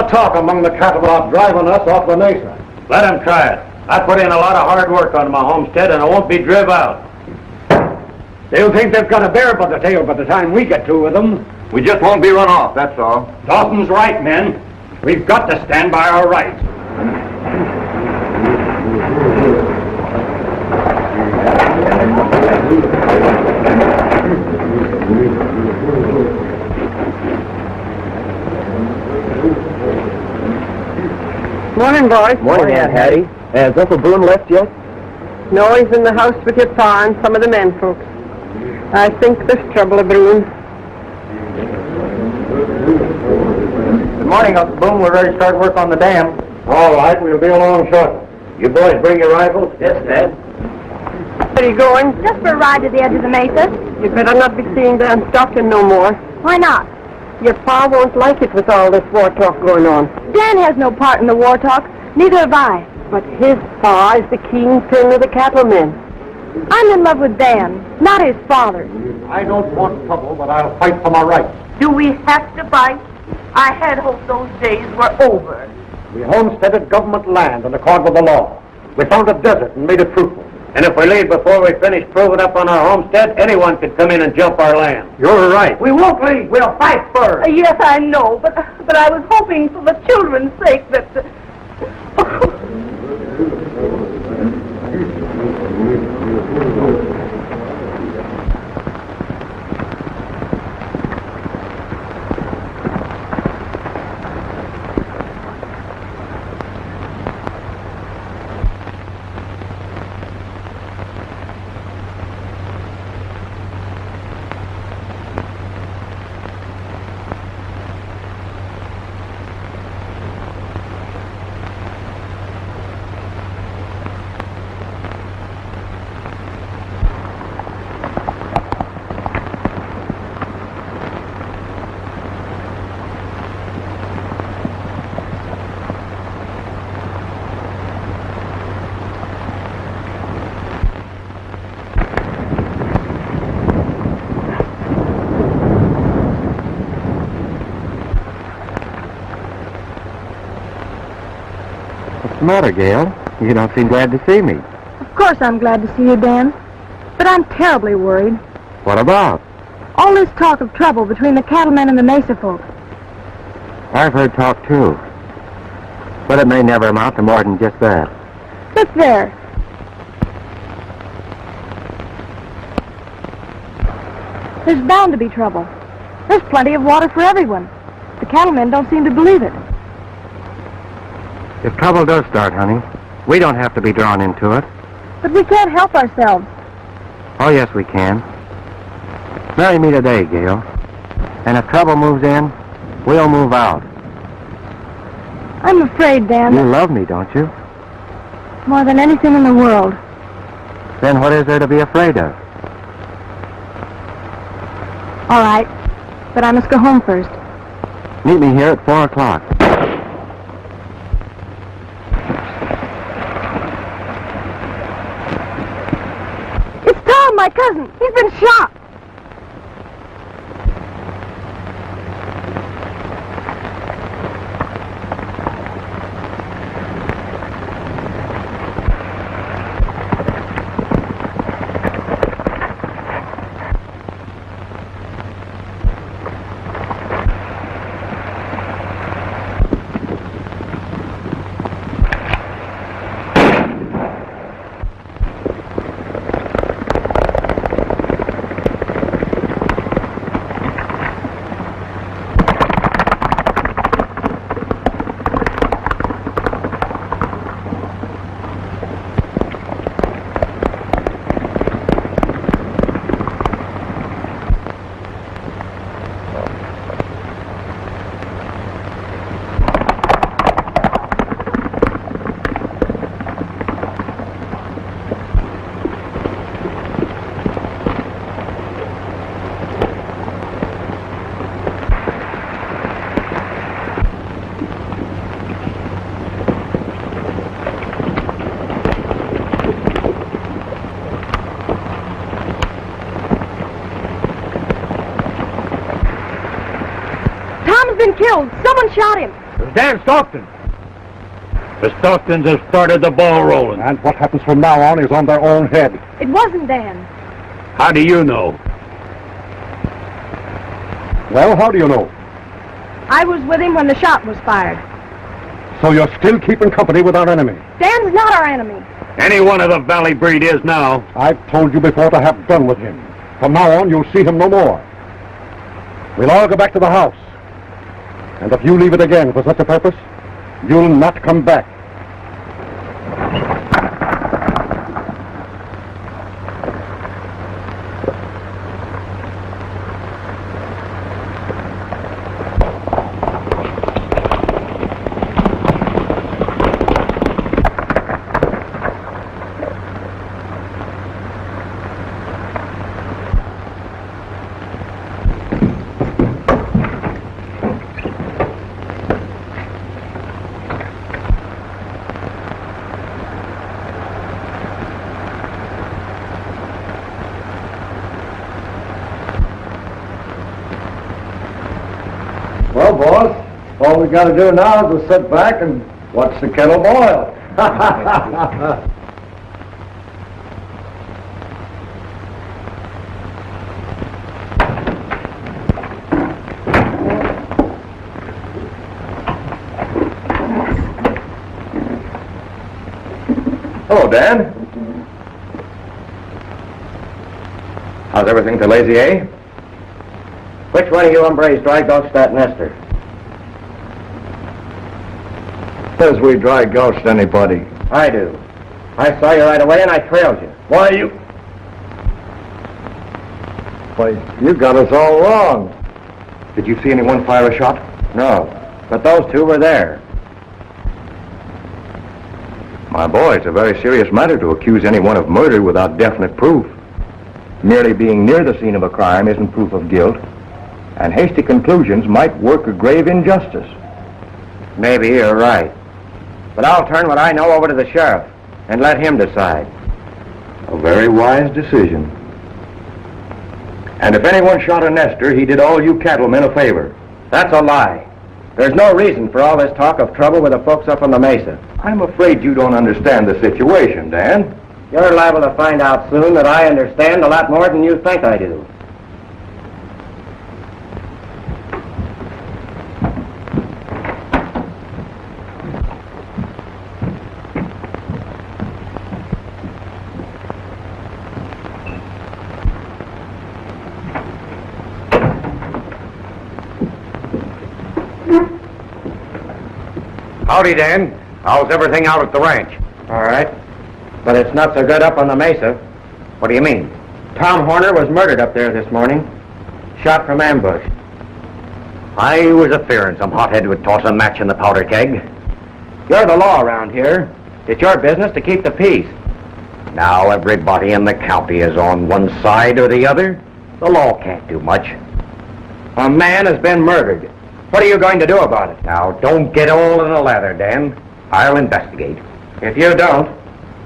of talk among the cattle about driving us off the mesa. Let them try it. I put in a lot of hard work on my homestead, and I won't be driven out. They'll think they've got a bear by the tail by the time we get through with them. We just won't be run off, that's all. Dawson's right, men. We've got to stand by our rights. Morning, boys. Morning, Aunt Hattie. Has Uncle Boone left yet? No, he's in the house with your pa and some of the men folks. I think there's trouble a-brewing. Good morning, Uncle Boone. We're ready to start work on the dam. All right, we'll be along shortly. You boys bring your rifles? Yes, Dad. Where are you going? Just for a ride to the edge of the mesa. You better not be seeing Dan Stockton no more. Why not? Your pa won't like it with all this war talk going on. Dan has no part in the war talk. Neither have I. But his pa is the kingpin of the cattlemen. I'm in love with Dan, not his father. I don't want trouble, but I'll fight for my rights. Do we have to fight? I had hoped those days were over. We homesteaded government land in accord with the law. We found a desert and made it fruitful. And if we leave before we finish proving up on our homestead, anyone could come in and jump our land. You're right. We won't leave. We'll fight first. Yes, I know, but I was hoping for the children's sake that... What's the matter, Gail? You don't seem glad to see me. Of course I'm glad to see you, Dan. But I'm terribly worried. What about? All this talk of trouble between the cattlemen and the mesa folk. I've heard talk, too. But it may never amount to more than just that. Look there. There's bound to be trouble. There's plenty of water for everyone. The cattlemen don't seem to believe it. If trouble does start, honey, we don't have to be drawn into it. But we can't help ourselves. Oh, yes, we can. Marry me today, Gail. And if trouble moves in, we'll move out. I'm afraid, Dan. You love me, don't you? More than anything in the world. Then what is there to be afraid of? All right. But I must go home first. Meet me here at 4 o'clock. It's Tom, my cousin. He's been shot. Been killed. Someone shot him. There's Dan Stockton. The Stocktons have started the ball rolling. And what happens from now on is on their own head. It wasn't Dan. How do you know? Well, how do you know? I was with him when the shot was fired. So you're still keeping company with our enemy? Dan's not our enemy. Any one of the Valley breed is now. I've told you before to have done with him. From now on, you'll see him no more. We'll all go back to the house. And if you leave it again for such a purpose, you'll not come back. Well, boss, all we got to do now is to sit back and watch the kettle boil. Hello, Dan. How's everything to Lazy A? Which one of you hombres dry gulched that nester? Says we dry gulched anybody. I do. I saw you right away and I trailed you. Why, you got us all wrong. Did you see anyone fire a shot? No, but those two were there. My boy, it's a very serious matter to accuse anyone of murder without definite proof. Merely being near the scene of a crime isn't proof of guilt. And hasty conclusions might work a grave injustice. Maybe you're right. But I'll turn what I know over to the sheriff and let him decide. A very wise decision. And if anyone shot a nester, he did all you cattlemen a favor. That's a lie. There's no reason for all this talk of trouble with the folks up on the mesa. I'm afraid you don't understand the situation, Dan. You're liable to find out soon that I understand a lot more than you think I do. Howdy, Dan. How's everything out at the ranch? All right. But it's not so good up on the mesa. What do you mean? Tom Horner was murdered up there this morning. Shot from ambush. I was a fearing some hothead would toss a match in the powder keg. You're the law around here. It's your business to keep the peace. Now everybody in the county is on one side or the other. The law can't do much. A man has been murdered. What are you going to do about it? Now, don't get all in the lather, Dan. I'll investigate. If you don't,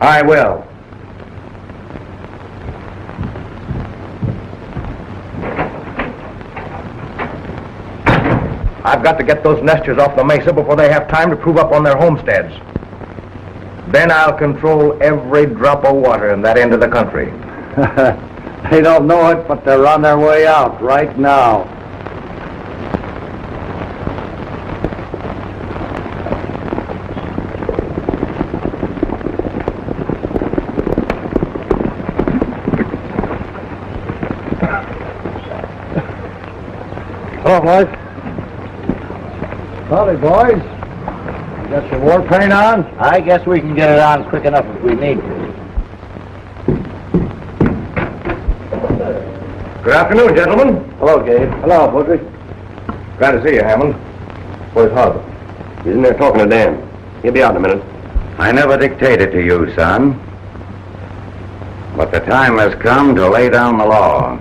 I will. I've got to get those nesters off the mesa before they have time to prove up on their homesteads. Then I'll control every drop of water in that end of the country. They don't know it, but they're on their way out right now. Hello, boys. Howdy, boys. Got your war paint on? I guess we can get it on quick enough if we need to. Good afternoon, gentlemen. Hello, Gabe. Hello, Baudry. Glad to see you, Hammond. Where's Hub? He's in there talking to Dan. He'll be out in a minute. I never dictated to you, son. But the time has come to lay down the law.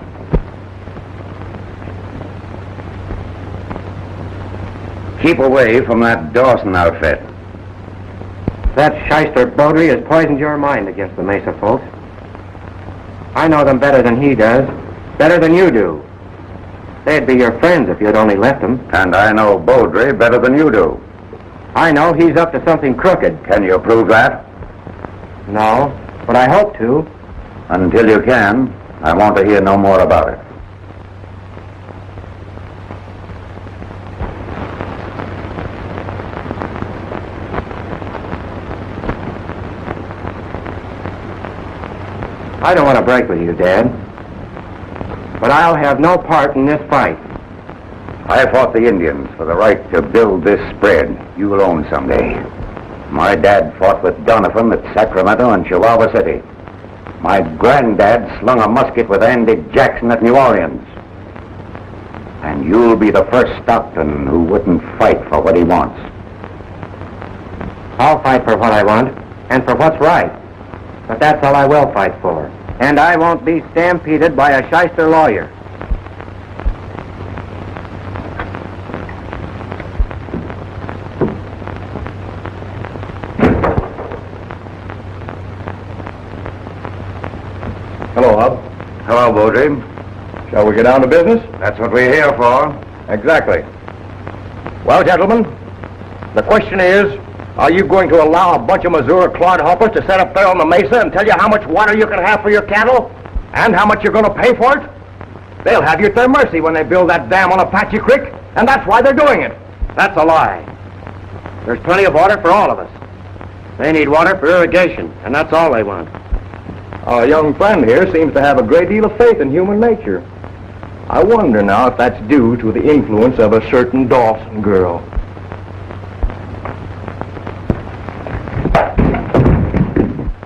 Keep away from that Dawson outfit. That shyster Baudry has poisoned your mind against the Mesa folks. I know them better than he does. Better than you do. They'd be your friends if you'd only left them. And I know Baudry better than you do. I know he's up to something crooked. Can you prove that? No, but I hope to. Until you can, I want to hear no more about it. I don't want to break with you, Dad, but I'll have no part in this fight. I fought the Indians for the right to build this spread you will own someday. My dad fought with Donovan at Sacramento and Chihuahua City. My granddad slung a musket with Andy Jackson at New Orleans. And you'll be the first Stockton who wouldn't fight for what he wants. I'll fight for what I want and for what's right. But that's all I will fight for. And I won't be stampeded by a shyster lawyer. Hello, Hub. Hello, Beaudry. Shall we get down to business? That's what we're here for. Exactly. Well, gentlemen, the question is, are you going to allow a bunch of Missouri clodhoppers to set up there on the mesa and tell you how much water you can have for your cattle? And how much you're going to pay for it? They'll have you at their mercy when they build that dam on Apache Creek, and that's why they're doing it. That's a lie. There's plenty of water for all of us. They need water for irrigation, and that's all they want. Our young friend here seems to have a great deal of faith in human nature. I wonder now if that's due to the influence of a certain Dawson girl.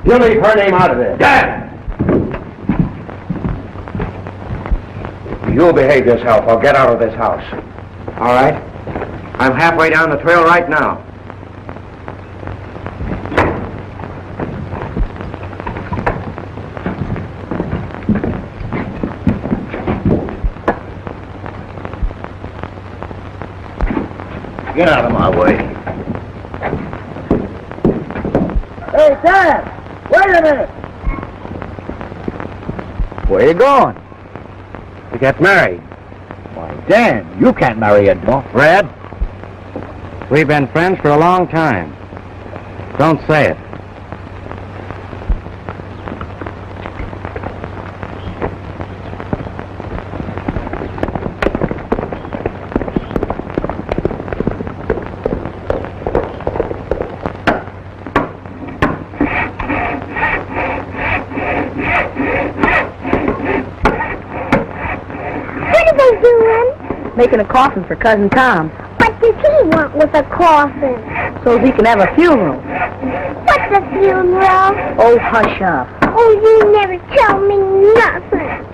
You leave her name out of this. Dad! You'll behave yourself or get out of this house. All right. I'm halfway down the trail right now. Get out of my way. Hey, Dad! Wait a minute! Where you going? To get married. Why, Dan, you can't marry a dog. Red, we've been friends for a long time. Don't say it. Making a coffin for Cousin Tom. What does he want with a coffin? So he can have a funeral. What's a funeral? Oh, hush up. Oh, you never tell me nothing.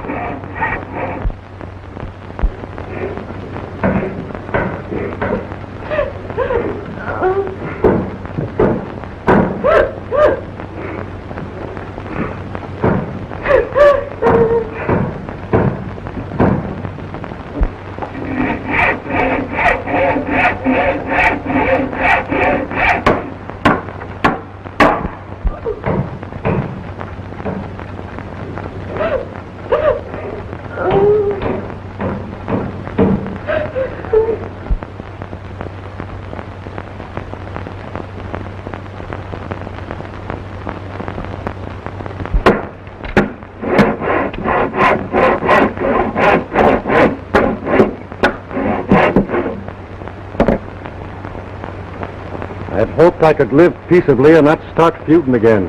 I'd hoped I could live peaceably and not start feuding again.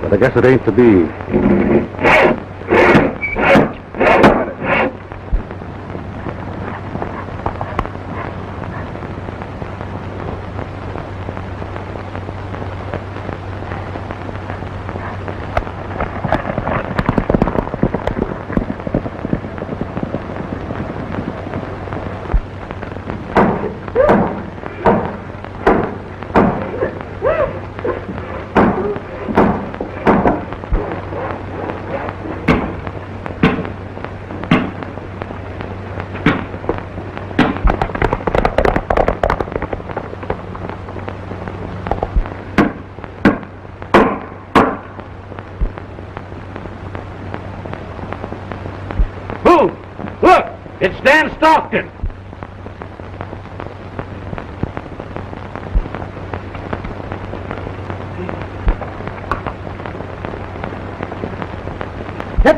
But I guess it ain't to be. Look! It's Dan Stockton!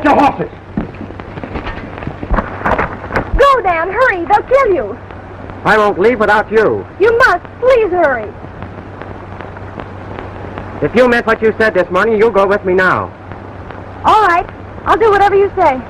Get your horses! Go, Dan, hurry. They'll kill you. I won't leave without you. You must. Please hurry. If you meant what you said this morning, you'll go with me now. All right. I'll do whatever you say.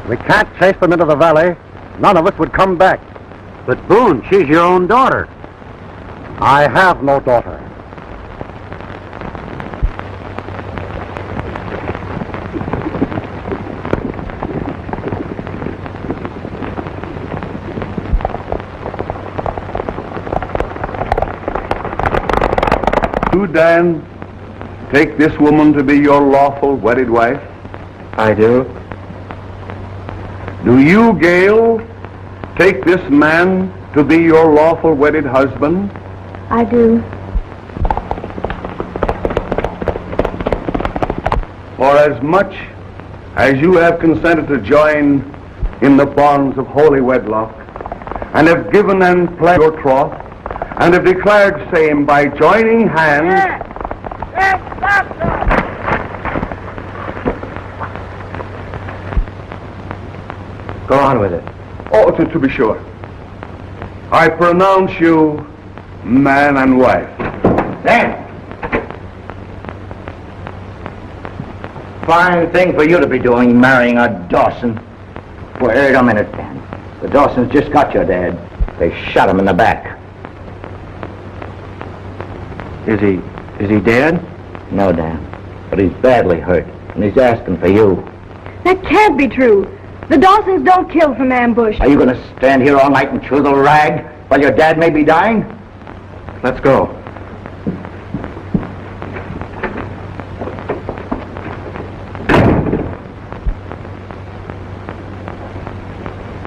We can't chase them into the valley. None of us would come back. But Boone, she's your own daughter. I have no daughter. You, Dan, take this woman to be your lawful wedded wife? I do. Do you, Gail, take this man to be your lawful wedded husband? I do. For as much as you have consented to join in the bonds of holy wedlock, and have given and pledged your troth, and have declared same by joining hands... Go on with it. Oh, to be sure. I pronounce you man and wife. Dan! Fine thing for you to be doing, marrying a Dawson. Wait a minute, Dan. The Dawsons just got your dad. They shot him in the back. Is he dead? No, Dan. But he's badly hurt, and he's asking for you. That can't be true. The Dawsons don't kill from ambush. Are you going to stand here all night and chew the rag while your dad may be dying? Let's go.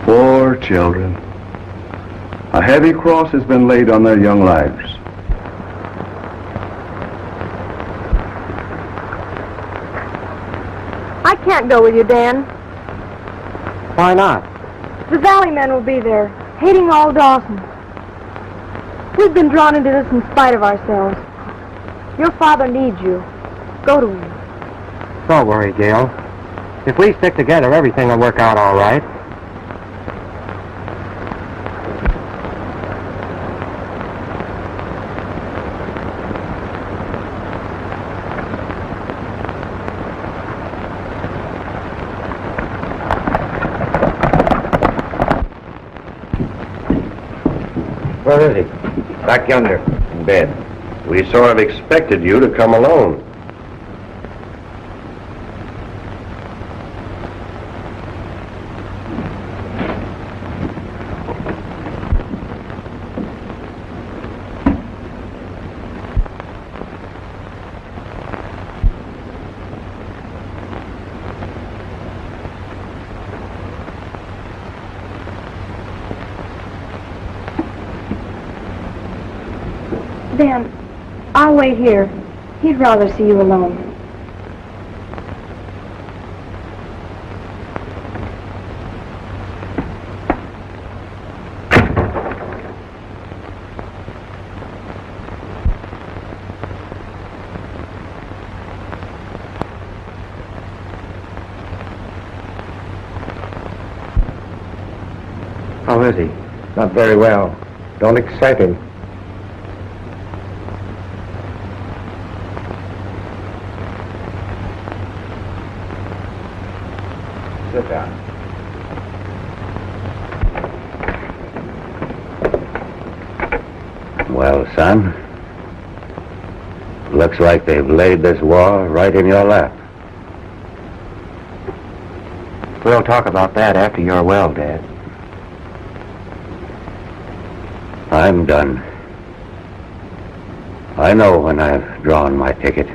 Poor children. A heavy cross has been laid on their young lives. I can't go with you, Dan. Why not? The Valley men will be there, hating all Dawsons. We've been drawn into this in spite of ourselves. Your father needs you. Go to him. Don't worry, Gail. If we stick together, everything will work out all right. Where is he? Back yonder, in bed. We sort of expected you to come alone. Dan, I'll wait here. He'd rather see you alone. How is he? Not very well. Don't excite him. Sit down. Well, son, looks like they've laid this war right in your lap. We'll talk about that after you're well, Dad. I'm done. I know when I've drawn my ticket.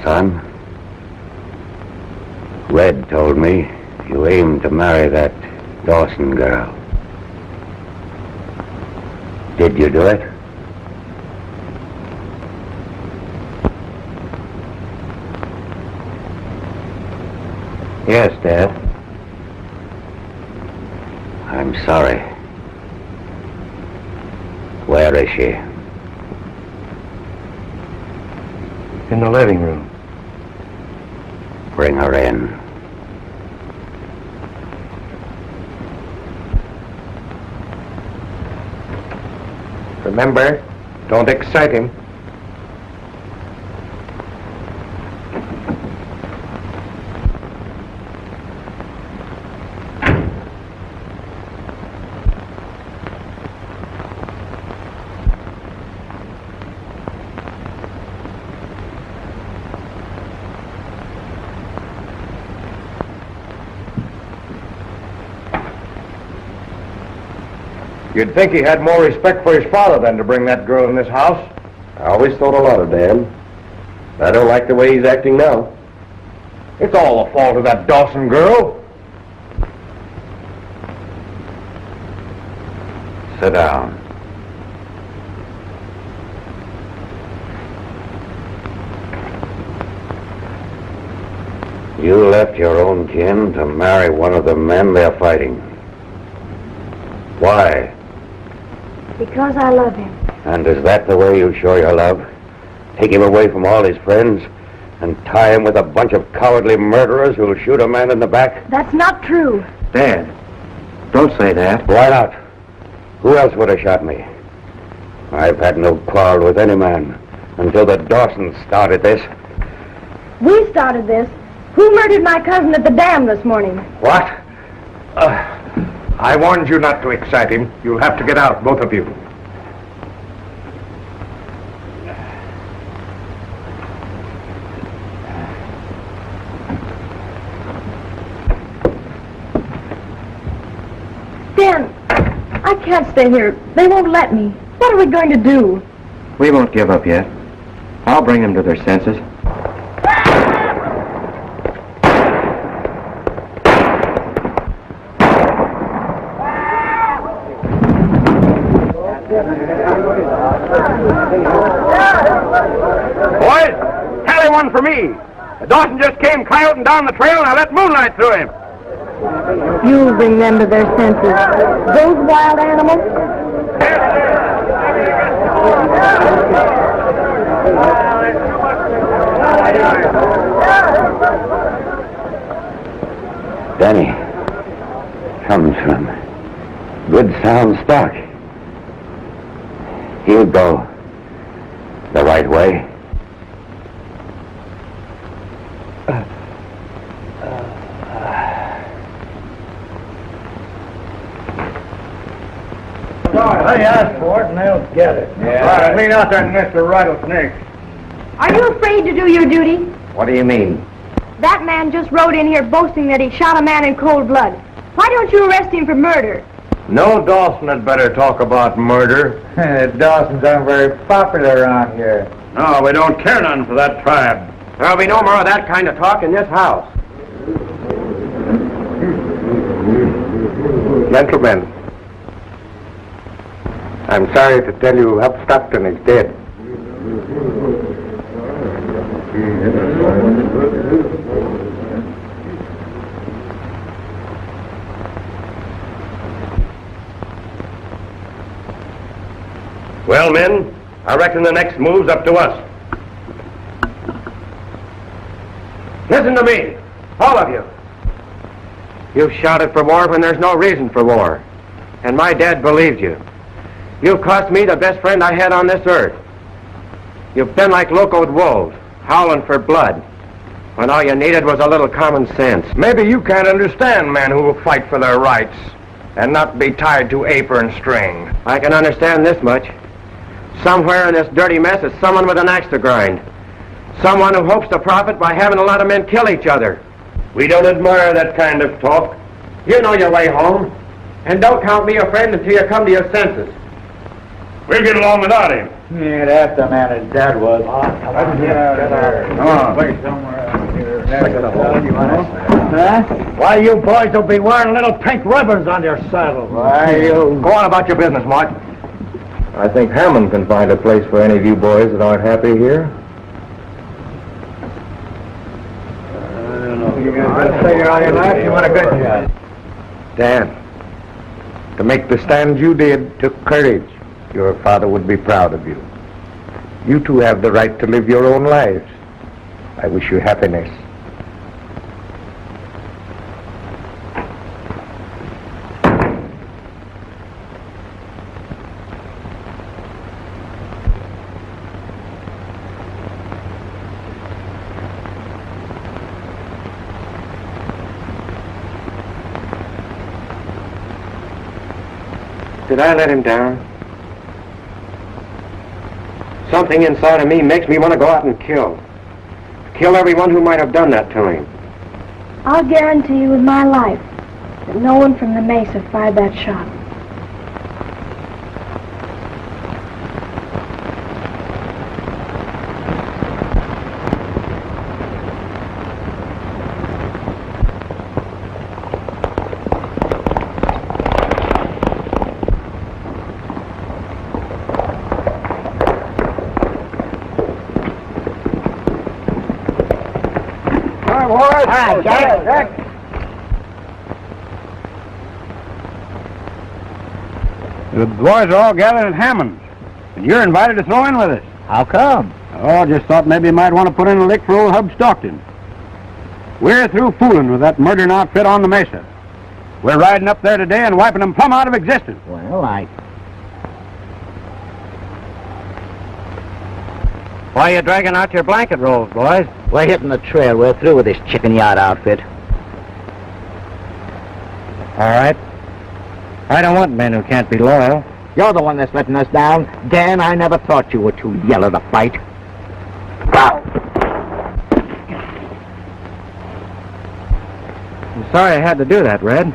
Son, Red told me you aimed to marry that Dawson girl. Did you do it? Yes, Dad. I'm sorry. Where is she? In the living room. Bring her in. Remember, don't excite him. You'd think he had more respect for his father than to bring that girl in this house. I always thought a lot of Dad. I don't like the way he's acting now. It's all the fault of that Dawson girl. Sit down. You left your own kin to marry one of the men they're fighting. Why? Because I love him. And is that the way you show your love? Take him away from all his friends and tie him with a bunch of cowardly murderers who'll shoot a man in the back? That's not true. Dad, don't say that. Why not? Who else would have shot me? I've had no quarrel with any man until the Dawsons started this. We started this. Who murdered my cousin at the dam this morning? What? I warned you not to excite him. You'll have to get out, both of you. Dan, I can't stay here. They won't let me. What are we going to do? We won't give up yet. I'll bring them to their senses. Boys, tally one for me. Dawson just came coyoting down the trail and I let moonlight through him. You'll bring them to their senses. Those wild animals? Danny comes from good sound stock. He'll go the right way. They asked for it and they'll get it. Yeah. All right, lean out there and Mr. Rattlesnake. Are you afraid to do your duty? What do you mean? That man just rode in here boasting that he shot a man in cold blood. Why don't you arrest him for murder? No Dawson had better talk about murder. Dawsons aren't very popular around here. No, we don't care none for that tribe. There'll be no more of that kind of talk in this house. Gentlemen, I'm sorry to tell you Hub Stockton is dead. Well, men, I reckon the next move's up to us. Listen to me, all of you. You've shouted for war when there's no reason for war. And my dad believed you. You've cost me the best friend I had on this earth. You've been like locoed wolves, howling for blood. when all you needed was a little common sense. Maybe you can't understand men who will fight for their rights and not be tied to apron string. I can understand this much. Somewhere in this dirty mess is someone with an axe to grind. Someone who hopes to profit by having a lot of men kill each other. We don't admire that kind of talk. You know your way home. And don't count me a friend until you come to your senses. We'll get along without him. Yeah, that's the man his dad was. Come on, get out of here. Come on. Wait somewhere out here. Huh? Why, you boys will be wearing little pink ribbons on your saddles. Why, you... Go on about your business, Mart. I think Hammond can find a place for any of you boys that aren't happy here. I'll figure all your life you want a good job. Dan, to make the stand you did took courage. Your father would be proud of you. You two have the right to live your own lives. I wish you happiness. Did I let him down? Something inside of me makes me want to go out and kill. Kill everyone who might have done that to him. I'll guarantee you with my life that no one from the Mesa fired that shot. All right, Jack. The boys are all gathered at Hammond's, and you're invited to throw in with us. How come? Oh, just thought maybe you might want to put in a lick for old Hub Stockton. We're through fooling with that murdering outfit on the Mesa. We're riding up there today and wiping them plumb out of existence. Well, Why are you dragging out your blanket rolls, boys? we're hitting the trail. We're through with this chicken yard outfit. All right. I don't want men who can't be loyal. You're the one that's letting us down. Dan, I never thought you were too yellow to fight. I'm sorry I had to do that, Red.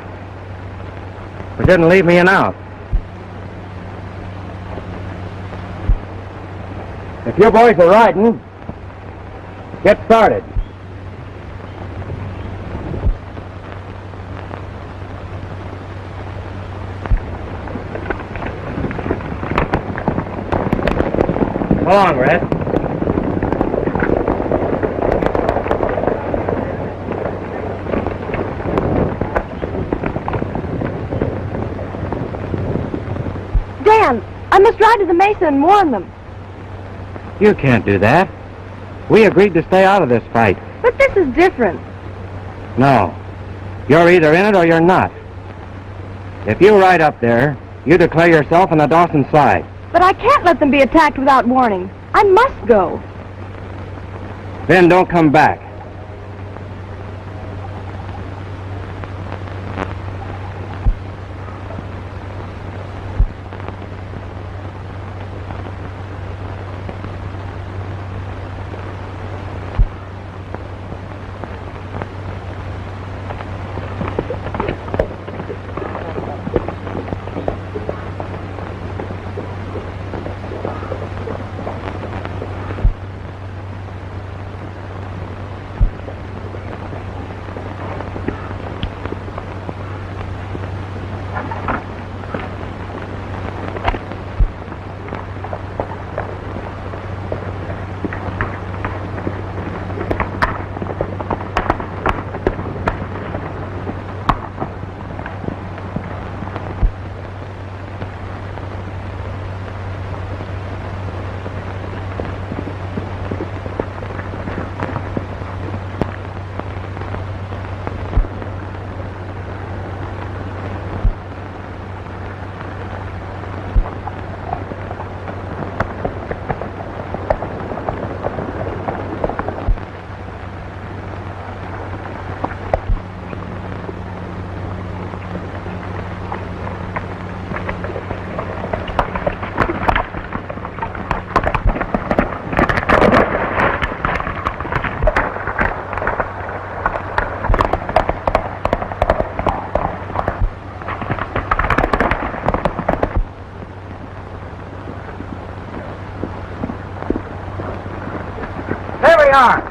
But didn't leave me an out. If you boys are riding, get started. Come along, Red. Dan, I must ride to the Mesa and warn them. You can't do that. We agreed to stay out of this fight. But this is different. No. You're either in it or you're not. If you ride up there, you declare yourself on the Dawson side. But I can't let them be attacked without warning. I must go. Then don't come back. they are.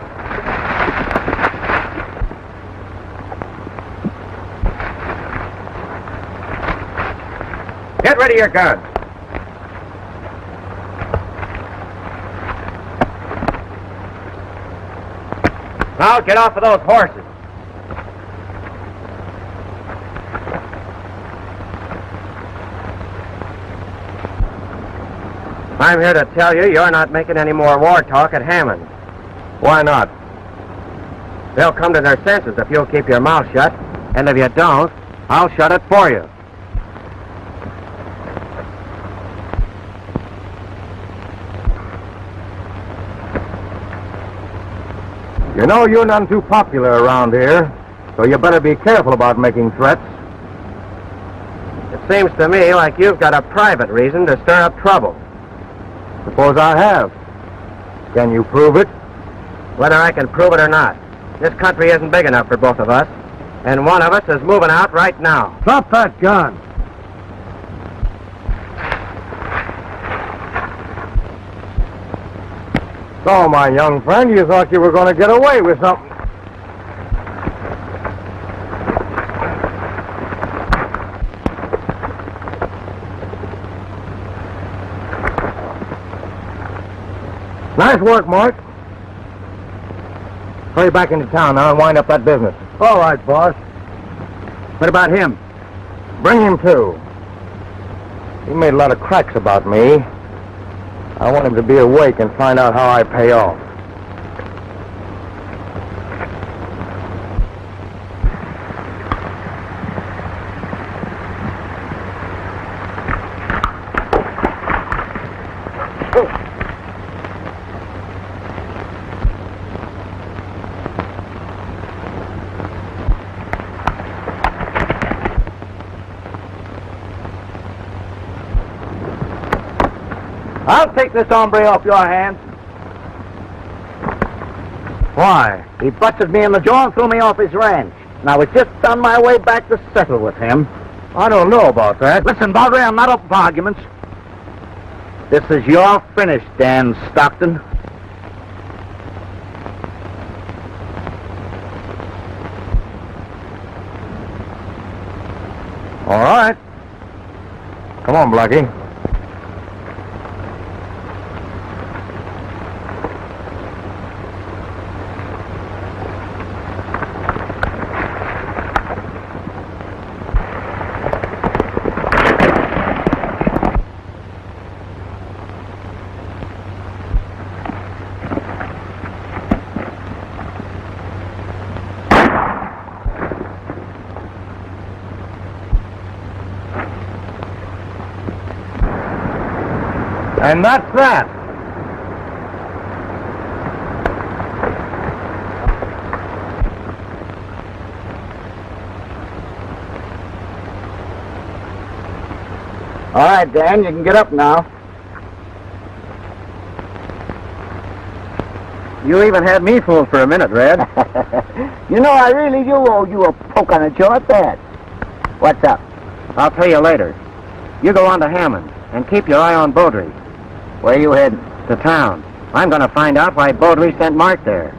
Get rid of your guns. Now get off of those horses. I'm here to tell you you're not making any more war talk at Hammond. Why not? They'll come to their senses if you'll keep your mouth shut, and if you don't, I'll shut it for you. You know you're none too popular around here, so you better be careful about making threats. It seems to me like you've got a private reason to stir up trouble. Suppose I have. Can you prove it? Whether I can prove it or not, this country isn't big enough for both of us, and one of us is moving out right now. Drop that gun. So, my young friend, you thought you were going to get away with something. Nice work, Mark. Hurry back into town now and wind up that business. All right, boss. What about him? Bring him too. He made a lot of cracks about me. I want him to be awake and find out how I pay off. I'll take this hombre off your hands. Why? He busted me in the jaw and threw me off his ranch. And I was just on my way back to settle with him. I don't know about that. Listen, Baldry, I'm not up for arguments. This is your finish, Dan Stockton. All right. Come on, Blackie. And that's that. All right, Dan, you can get up now. You even had me fooled for a minute, Red. You know, I really do owe you a poke on the jaw at that. What's up? I'll tell you later. You go on to Hammond and keep your eye on Beaudry. Where are you heading? To town. I'm going to find out why Beaudry sent Mark there.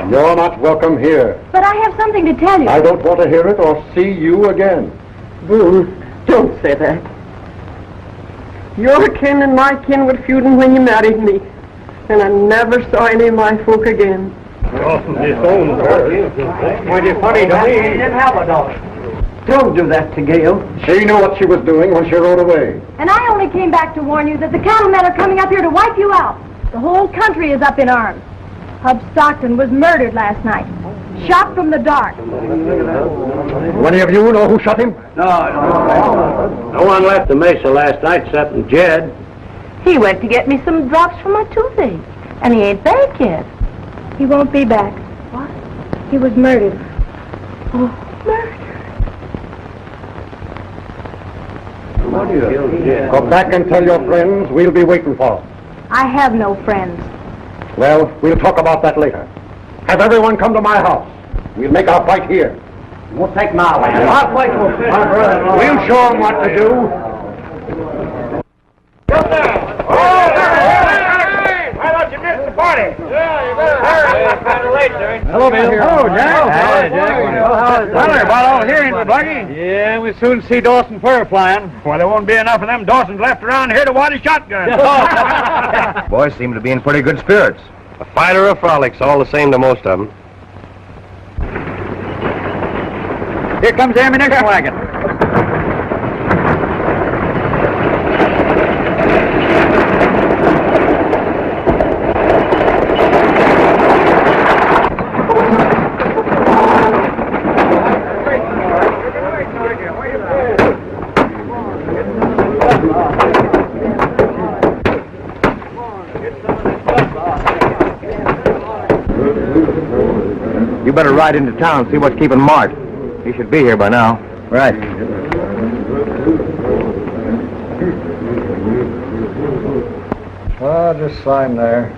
You're not welcome here. But I have something to tell you. I don't want to hear it or see you again. Boo, don't say that. Your kin and my kin were feuding when you married me, and I never saw any of my folk again. Funny to me. He didn't have a dollar. Don't do that to Gail. She knew what she was doing when she rode away. And I only came back to warn you that the cattlemen are coming up here to wipe you out. The whole country is up in arms. Hub Stockton was murdered last night. Shot from the dark. Do any of you know who shot him? No one left the mesa last night except Jed. He went to get me some drops for my toothache, and he ain't back yet. He won't be back. What? He was murdered. Oh, murder. Go back and tell your friends we'll be waiting for them. I have no friends. Well, we'll talk about that later. Have everyone come to my house. We'll make our fight here. We'll take now. I'll fight with We'll show them what to do. Why don't you miss the party? Yeah, you better hurry. It's kind of late, sir. Hello, Bill. Hello, Jack. Hi, Jack. Well, they're about all here, ain't we, Blackie? Yeah, we'll soon see Dawson fur flying. Why, there won't be enough of them Dawsons left around here to wad a shotgun. Boys seem to be in pretty good spirits. A fight or a frolic's all the same to most of them. Here comes the ammunition wagon. You better ride into town, see what's keeping Mart. He should be here by now. Right. Just sign there.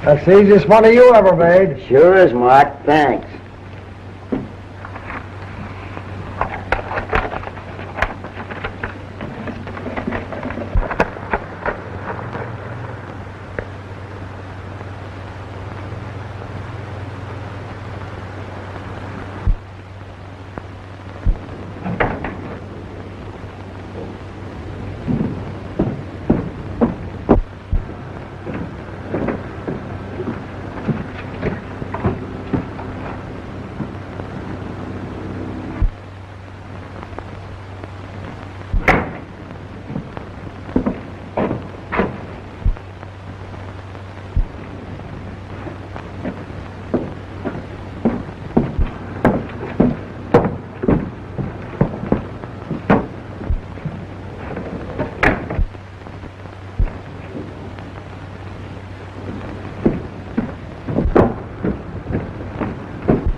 That's the easiest money you ever made. Sure is, Mark. Thanks.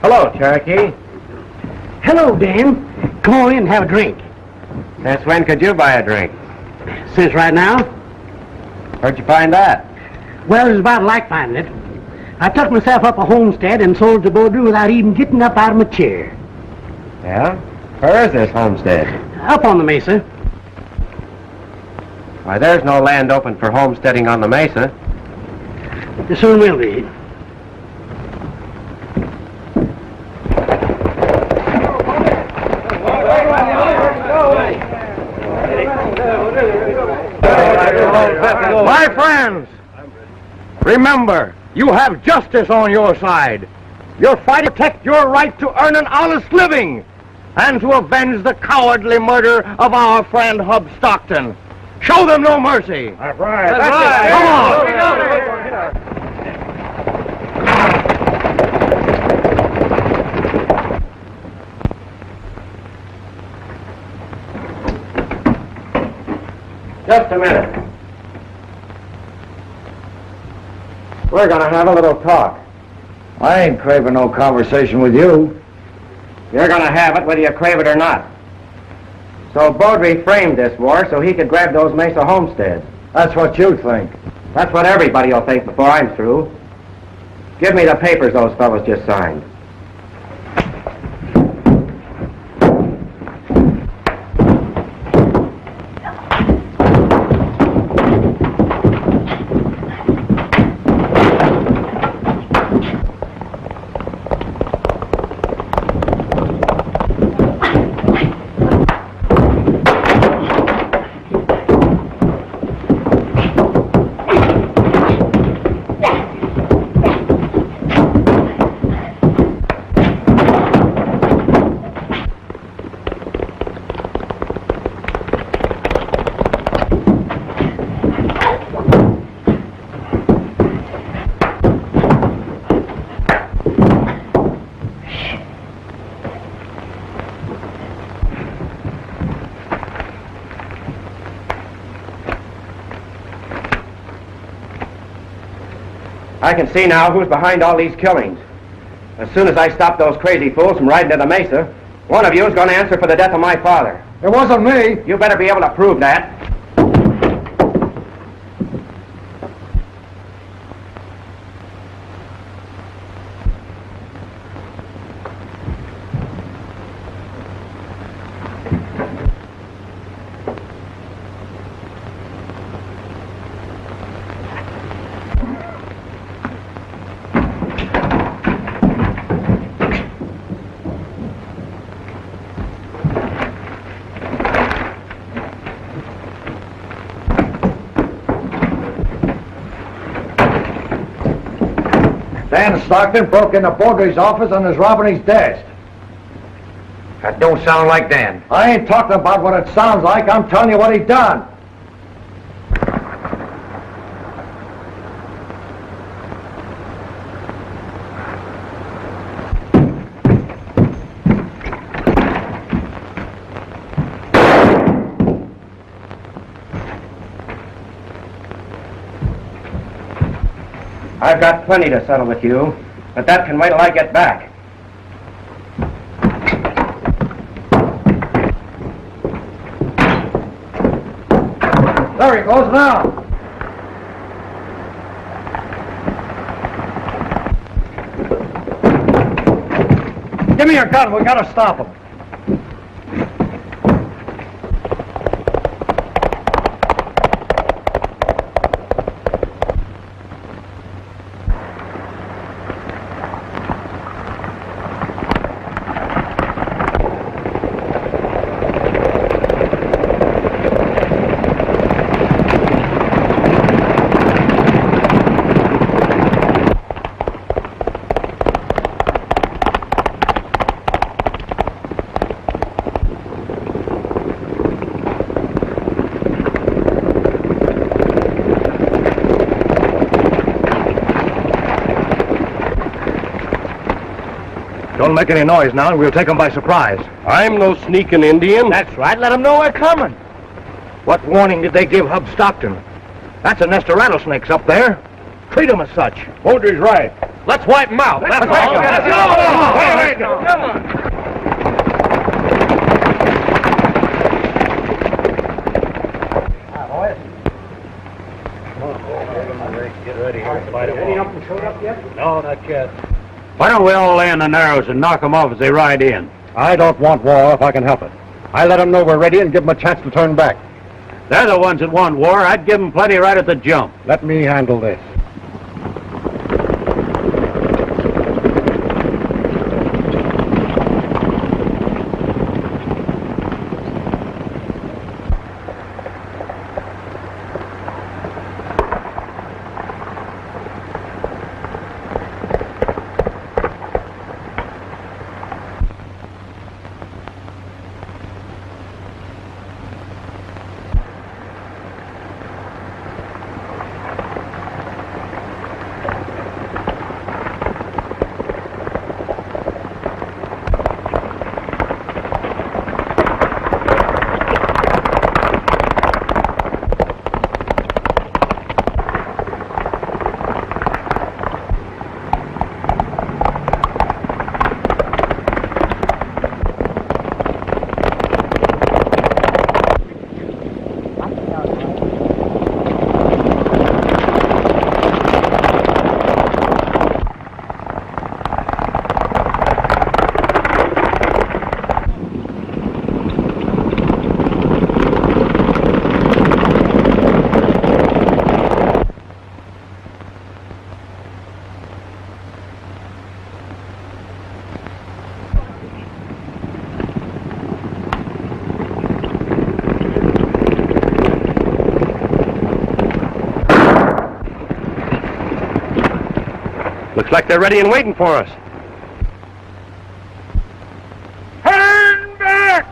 Hello, Cherokee. Hello, Dan. Come on in and have a drink. Since when could you buy a drink? Since right now? Where'd you find that? Well, it's about like finding it. I took myself up a homestead and sold to Baudru without even getting up out of my chair. Yeah? Where is this homestead? Up on the mesa. Why, there's no land open for homesteading on the mesa. There soon will be. My friends, remember, you have justice on your side. You're fighting to protect your right to earn an honest living and to avenge the cowardly murder of our friend Hub Stockton. Show them no mercy. That's right. Come on. Just a minute. We're gonna have a little talk. I ain't craving no conversation with you. You're gonna have it whether you crave it or not. So Baudry framed this war so he could grab those Mesa homesteads. That's what you think. That's what everybody will think before I'm through. Give me the papers those fellows just signed. I can see now who's behind all these killings. As soon as I stop those crazy fools from riding to the mesa, one of you is going to answer for the death of my father. It wasn't me. You better be able to prove that. Dan Stockton broke into Borgre's office and is robbing his desk. That don't sound like Dan. I ain't talking about what it sounds like. I'm telling you what he done. I've got plenty to settle with you, but that can wait till I get back. There he goes now. Give me your gun. We gotta stop him. Don't make any noise now, and we'll take them by surprise. I'm no sneaking Indian. That's right. Let them know we're coming. What warning did they give Hub Stockton? That's a nest of rattlesnakes up there. Treat them as such. Moultry's right. Let's wipe them out. Let's go. Let's go. Come on. Get ready here and fight them all. Any of them showed up yet? No, not yet. Why don't we all lay in the narrows and knock them off as they ride in? I don't want war if I can help it. I let them know we're ready and give them a chance to turn back. They're the ones that want war. I'd give them plenty right at the jump. Let me handle this. Looks like they're ready and waiting for us. Turn back!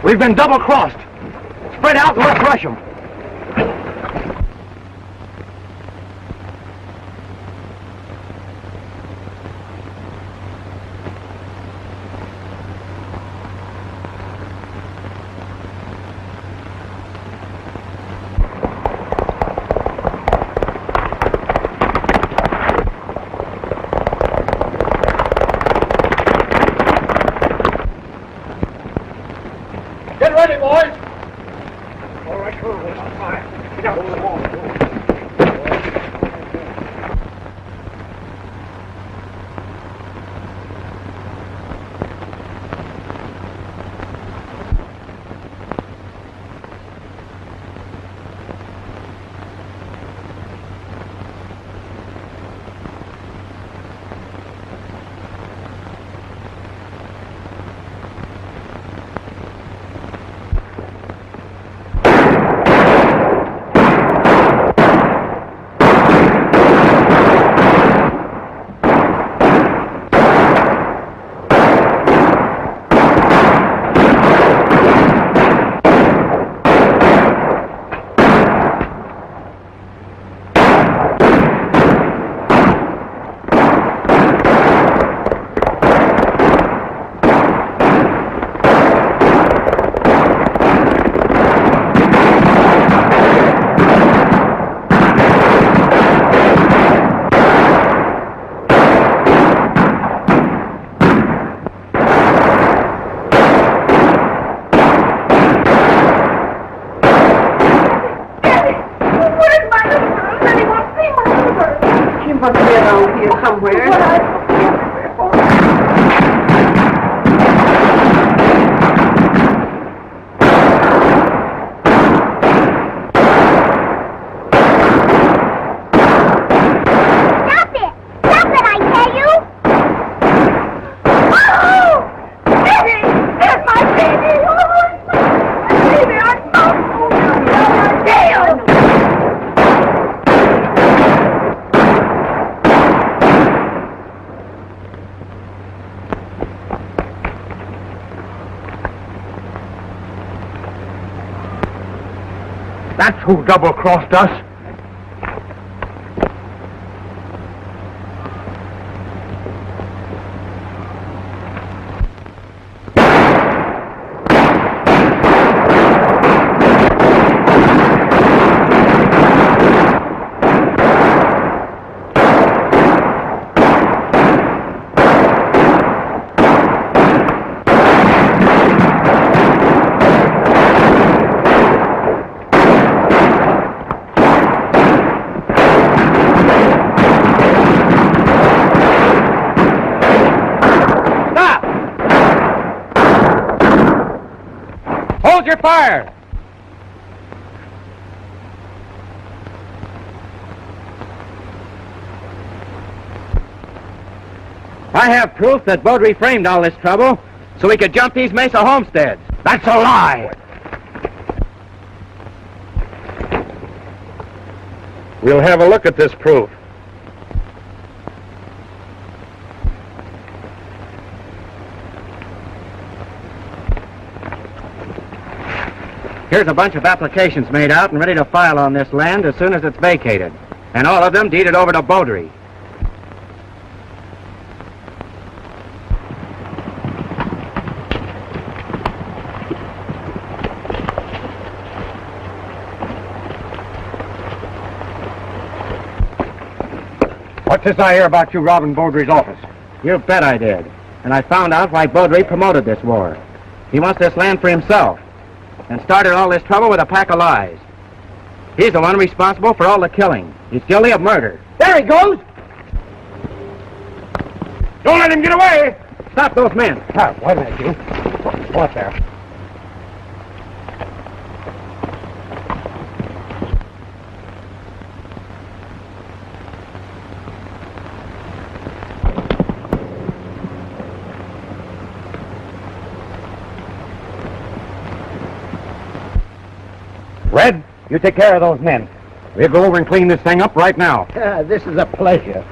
We've been double-crossed. Spread out and let's rush them. That's who double-crossed us. Hold your fire! I have proof that Beaudry framed all this trouble so he could jump these Mesa homesteads. That's a lie! We'll have a look at this proof. Here's a bunch of applications made out and ready to file on this land as soon as it's vacated. And all of them deeded over to Beaudry. What's this I hear about you robbing Beaudry's office? You bet I did. And I found out why Beaudry promoted this war. He wants this land for himself. And started all this trouble with a pack of lies. He's the one responsible for all the killing. He's guilty of murder. There he goes! Don't let him get away! Stop those men. Wait a minute, you. What there? Red, you take care of those men. We'll go over and clean this thing up right now. This is a pleasure.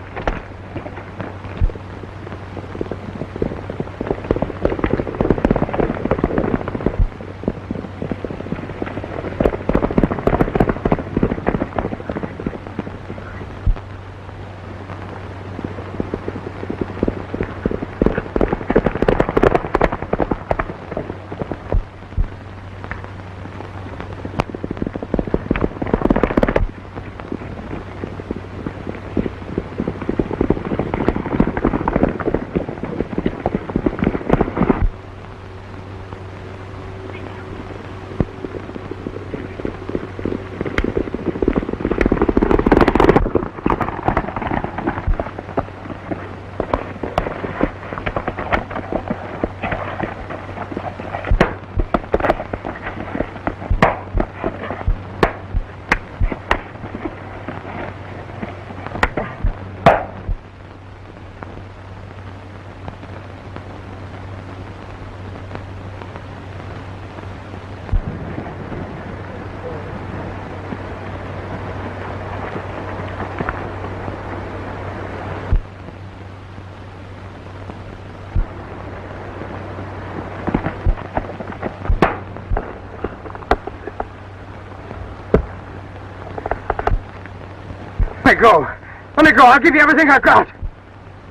Let me go. Let me go. I'll give you everything I've got.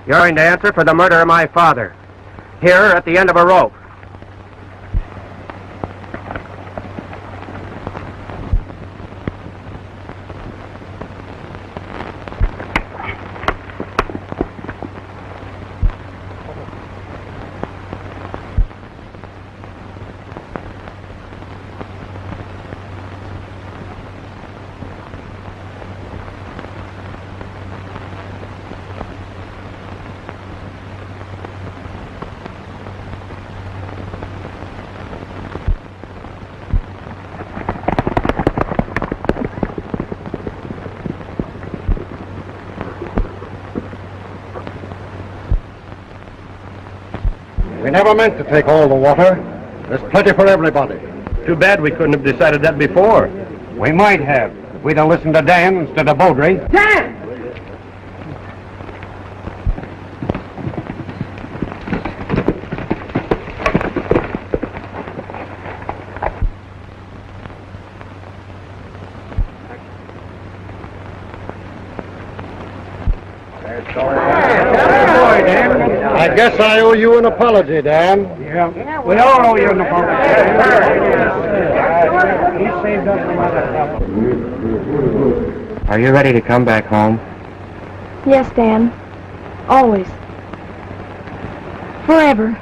You're going to answer for the murder of my father. Here at the end of a rope. We never meant to take all the water. There's plenty for everybody. Too bad we couldn't have decided that before. We might have, if we'd have listened to Dan instead of Beaudry. Dan! I guess I owe you an apology, Dan. Yeah, we all owe you an apology. He saved us from other trouble. Are you ready to come back home? Yes, Dan. Always. Forever.